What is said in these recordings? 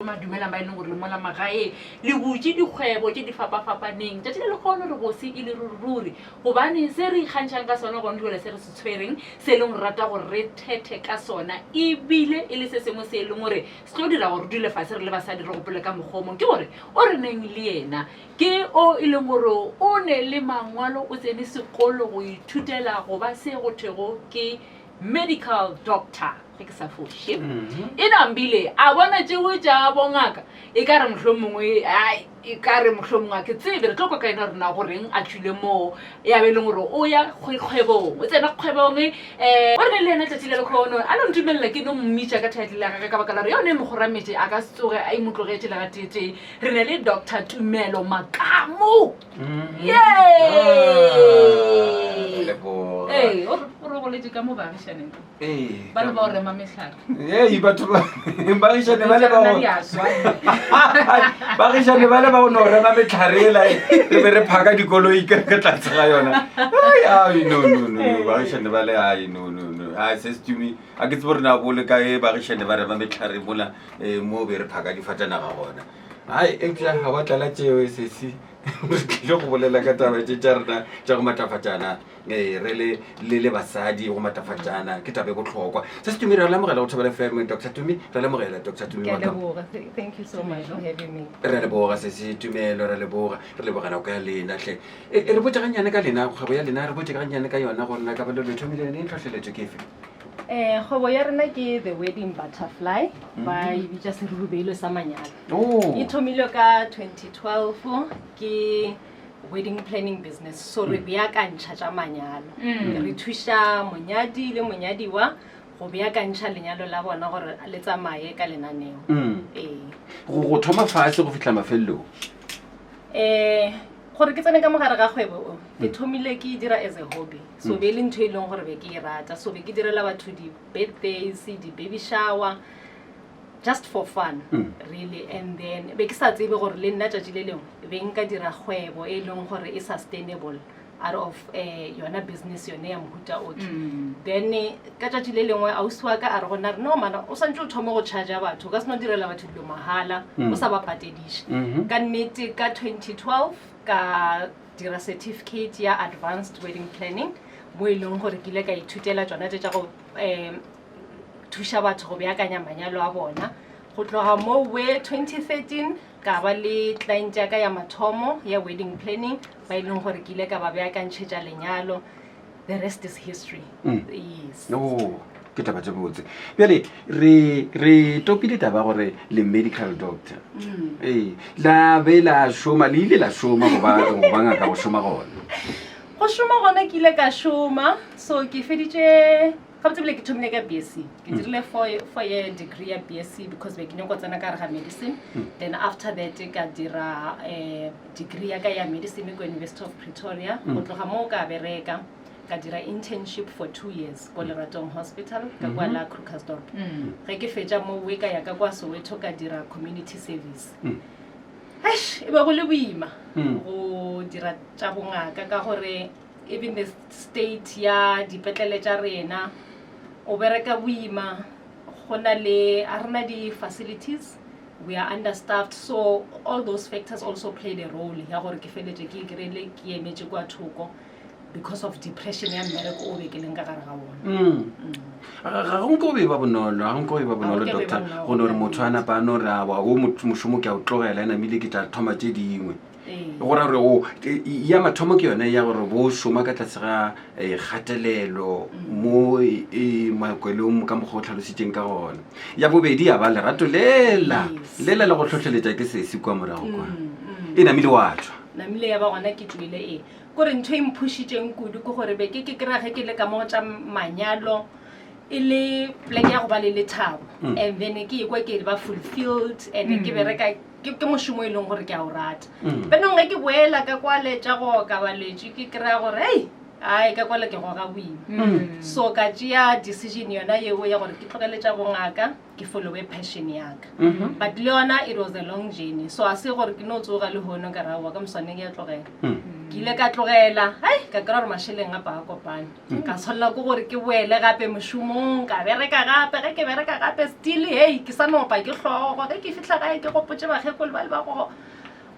Madumela ba ile gore le mola magae le butse dikgwebo tse di fapafapaneng tša le gone re go se ile ruri gobane se re ikgantšhang ka sona go ntole se re se tshwereng se leng rata gore re thethe ka sona e bile e le se sengwe se leng gore se tlo dira gore dule fase re le basadi re gopole ka mogomong ke gore o re neng le yena ke o e leng gore o ne le mangwalo o tsene sekolo go ithutela go ba se go thego ke medical doctor ke sa foše inambile a bona tšeo tša bongaka e ka re mohlomongwe e ka re mohlomongwe ke tsebe re tlo ka ena rena goreng a tšwile moo ya be leng gore o ya kgwebong o tsena kgwebong o re ne le ena tšatši le lekgono a lo ntumelela ke no mmitša ka title ya gage ka baka la re yone mogorametse a ka se tsoge a imotlogetše le gatete re ne le Dr. Tumelo Makamo o boletse ka mo baagišaneng ba le ba o rema metlhare batho baagišane ba le ba go no rema metlharela re be re phaka dikoloi ka tlatse ga yona baagišane ba le no se setumi a ke tse bore na bole ka e baagišane ba rema metlhare mola mo be re phaka difatanaga gona empša ga ba tlala tšeo sese re tlile go bolela ka taba tše tša rena tša go matafatšana re le basadi go matafatšana ke tabe botlhokwa se se tumi re lemogela go thobela fm Dr. Tumi re lemogela Dr. Tumi Thank you so much for having me. re leboga se se Tumelo re lebogana ka ya lena tle re botse gannyane ka lena kgwebo ya lena re botse gannyane ka yona gore na ka ba le thomile ne tlhotlheletso ke efe Kgwebo ya rena ke The Wedding Butterfly ba e bitša serurubelo sa manyalo e thomilwe ka 2012 ke wedding planning business so re beakantšha tša manyalo re thuša monyadi le monyadiwa go beakantšha lenyalo la bona gore le tsamaye ka lenaneo go thoma fase go fitlha mafelelong gore ke tsene ka mogare ga kgwebo ke thomile ke dira as a hobby so be le ntho e leng gore be ke e rata so be ke direla batho di-birthdays di-baby shower just for fun really and then be ke sa tsebe gore le nna tšatši le lengwe be nka dira kgwebo e leng gore e sustainable out of yona business yone ya mohuta otlhe then ka tšatši le lengwe ausi wa ka a re gona re no mana o santse o thome go charge-a batho ka se no direla batho dilo mahala o sa ba patediše ka nnete ka 2012 ka dira certificate ya advanced wedding planning mo e leng gore ke ile ka ithutela tsona tša go thuša batho go beakanya manyalo a bona go tloga mo we 2013 ka ba le client ya ka ya mathomo ya wedding planning ba e leng gore ke ile ka ba beakantšhetša lenyalo the rest is history yes ke taba tse botse bjale re topile taba gore le medical doctor la be la šoma le ile la šoma go ba ngaka go šoma gona go šoma gona ke ile ka šoma so ke feditše gabotse ke thomile ka BSc ke dirile 4-year degree ya BSc because be ke nyako tsena ka re ga medicine then after that ka dira degree ya ka ya medicine ko University of Pretoria go tloga moo ka bereka ka dira internship for 2 years ko Leratong Hospital ka kwa la Krugersdorp ge ke fetša mo we ka ya ka kwa Soweto ka dira community service e be go le boima go dira tša bongaka ka gore even the state ya dipetlele tša rena o bereka boima go na le a rena di-facilities we are understaffed so all those factors also played a role ya gore ke feletse ke kry-ile ke emetše kwa thoko because of depression ya mmereko o be ke leng ka gare ga bona ga go nko be ba bonolo doctor go no re motho a napa no re wa go mošomo ke a o tlogela ena mile ke tla thoma tše dingwe gore ya mathomo ke yone ya gore bo šoma ka tlase ga kgatelelo mo makwelong ka mokgwa o tlhalositseng ka gona ya bobedi ya ba lerato lela le go tlhotlheletša ke sesi kwa morago kwa e namile wa tšwa namile ya ba gona ke tlwile kore ntho e mphušitšeng kudu ke gore be ke kry-age ke le ka mo tša manyalo e le pleke ya go ba le lethabo and then ke ekwa ke ba fulfilled and ke bereka ke mošomo e leng gore ke a o rata benong ge ke boela ka kwaletša go ka baletše ke kry-a gore ka kwala ke goga boima so ka tšea decision yona yeo ya gore ke tlogeletša bongaka ke followe passion yaka but le yona it was a long journey so a se gore ke no tsoga le hono ka rawa ka moswaneng ya tlogela ke ile ka tlogela ka kry-a gore mašheleng gape a kopane ka tshwanela ke gore ke boele gape mošomong ka bereka gape ge ke bereka gape still ke sa nopa ke tlhogo ge ke fitlha gae ke gopotse bagekolo ba le ba gogo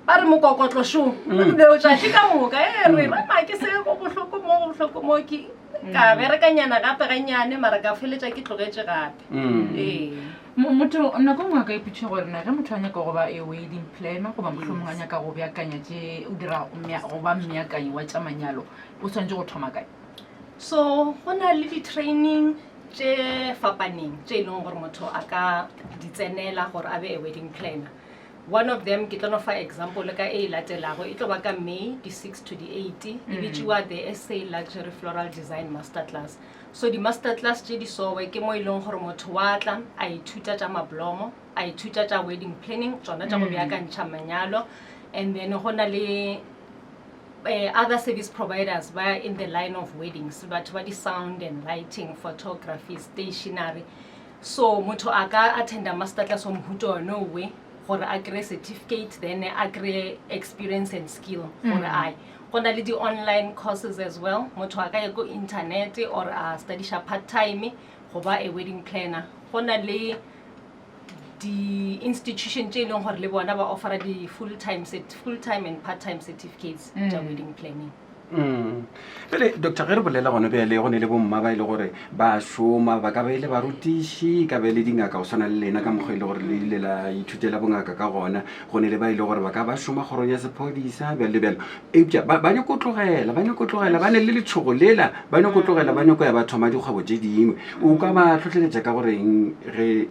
ba re mokokotlošong o tšatši ka moka re rama ke se go bohloko mo ke ka berekanyana gape ganyane mara ka feletša ke tlogetše gape motho nako ngwe ka iputše gore na ge motho a nyaka go ba a wedding planner goba mohlomong a nyaka go beakanya tše o dira go ba mmeakanyi wa tša manyalo o tshwanetse go thoma kae so go na le di-training tše fapaneng tše e leng gore motho a ka di tsenela gore a be a wedding planner. One of them ke tlo no fa example ka e latelago e tlo ba ka May di 6 to di 8 e bitšwa the SA Luxury Floral Design Masterclass. So di masterclass tše di sowe ke mo e leng gore motho wa tla a ithuta tša mablomo a ithuta tša wedding planning tsona tša go beakantšha manyalo and then go na le other service providers ba in the line of weddings batho ba di sound and lighting, photography, stationery. So motho a ka attenda masterclass wa mohuto wa no way gore a kry certificate then a kry experience and skill gore ai go na le di online courses as well motho a ka ya go internet or a studysha part time go ba a wedding planner go na le di institution tše e leng gore le bona ba offera di full time and part time certificates tša wedding planning. Pele Dr. Ge re bolela gone bjale go ne le bomma ba ile gore ba šoma ba ka ba ile barutiši ka be le dingaka go swana le lena ka mokgwa ile gore le ile la ithutela bongaka ka gona go ne le ba ile gore ba ka ba šoma kgorong ya sephodisa bjale le bjalo eupša ba nyako tlogela ba ne le letšhogo lela ba nyako tlogela ba nyako ya ba thoma dikgwebo tše dingwe o ka ba tlhotlheletša ka goreng re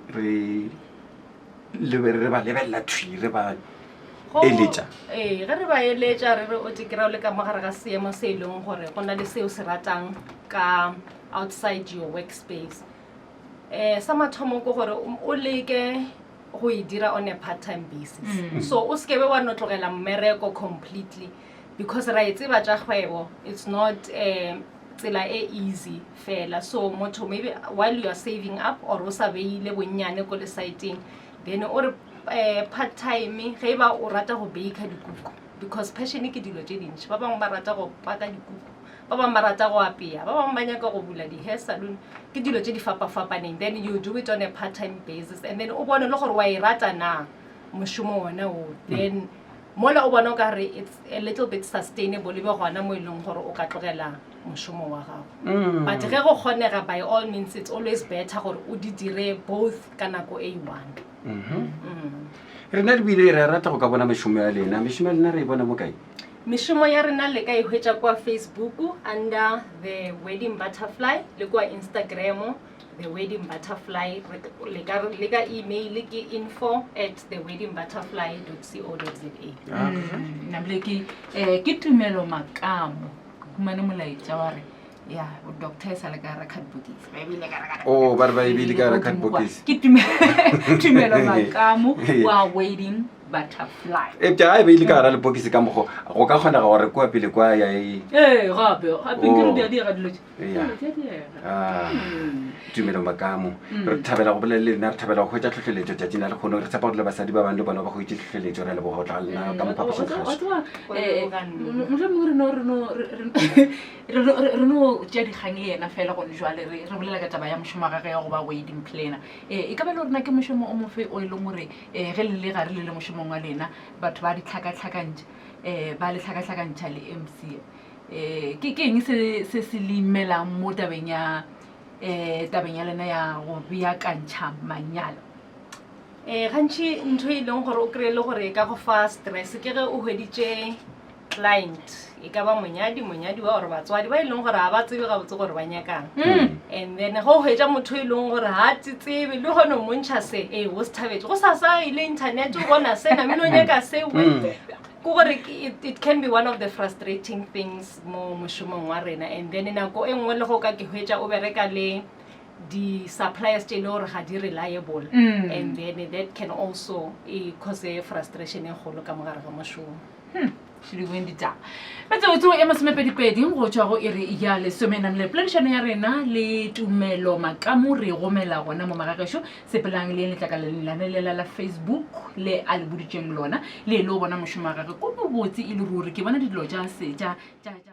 ba lebelela thwire ba eletša ge re ba eletša re re o tekera o le ka mogare ga seemo se e leng gore go na le seo se ratang ka outside your workspace sa mathomo ke gore o leke go e dira on a part time basis so o sekebe wa no tlogela mmereko completely because ra e tseba tša kgwebo it's not tsela e easy fela so motho maybe while you are saving up or o sa beile bonnyane ko le siteng then o re part time ge ba o rata go bake dikuku because passion ke dilo tše dintši ba bangwe ba rata go paka dikuku ba bangwe ba rata go apea ba bangwe ba nyaka go bula di-hair salon ke dilo tše di fapafapaneng then you do it on a part time basis and then o bone le gore wa e rata na mošomo wona o then mola o bona o ka re it's a little bit sustainable e be gona mo e leng gore o ka tlogela mošomo wa gago but ge go kgonega by all means it's always better gore o di dire both ka nako e one. Rena re bile re rata go ka bona mešomo ya lena re e bona mo kae mešomo ya rena le ka e hwetša kwa Facebook under the Wedding Butterfly le kwa Instagram the Wedding Butterfly le ka email ke info@theweddingbutterfly.co.za nabile ke tumelo makamo kumane molaetša wa re ya doctor sa le ka ra cut bookies ba bile ka ra ba re ba bile ka ra cut bookies ke tumelo makamo wa Wedding Butterfly ja e bile ka ra le bookies ka mogo go ka kgona gore kwa pele kwa ya gape ke re di ga dilo tumelo makamo re thabela go bolela le nna re thabela go hwetša tlhotlheletšo tšatši na le kgono re tshepa gore le basadi ba bane bona ba go itse tlhotlheletšo re le bo go tla lena ka mophapošeng kgaso re no tša dikgang ena fela gone jwale re bolela ka taba ya mošomo gage ya go ba wedding planner e ka ba le gorena ke mošomo o mofe o e leng gore ge le le gare le le mošomong wa lena batho ba ditlhakatlhakantšha ba le tlhakatlhakantšha le MC ke eng se se limelang mo tabeng ya lena ya go beakantšha manyalo gantši ntho e leng gore o kry-e le gore e ka go fa stress ke ge o hweditše client e ka ba monyadi wa gore batswadi ba e leng gore ga ba tsebe gabotse gore ba nyakang and then ge o hwetša motho e leng gore ga tsebe le gone o montšha se o se thabetse go sasa ile internet o bona se namile o nyaka seo it can be one of the frustrating things mo mošomong wa rena and then nako e nngwe le go ka ke hwetša o bereka le di-suppliers tše e le gore ga di reliable and then that can also cause a frustration e kgolo ka mogare ga mošomo šhilweng ditaba metsotso e masomepedipedi go tšwa go iri ya lesomenang le poledišano ya rena le tumelo makamo re gomela gona mo magagešo sepelang le letlakalelane la Facebook le a le boditšeng lona le le o bona mošomo wa gage ko bobotse e le ruri ke bona dilo tša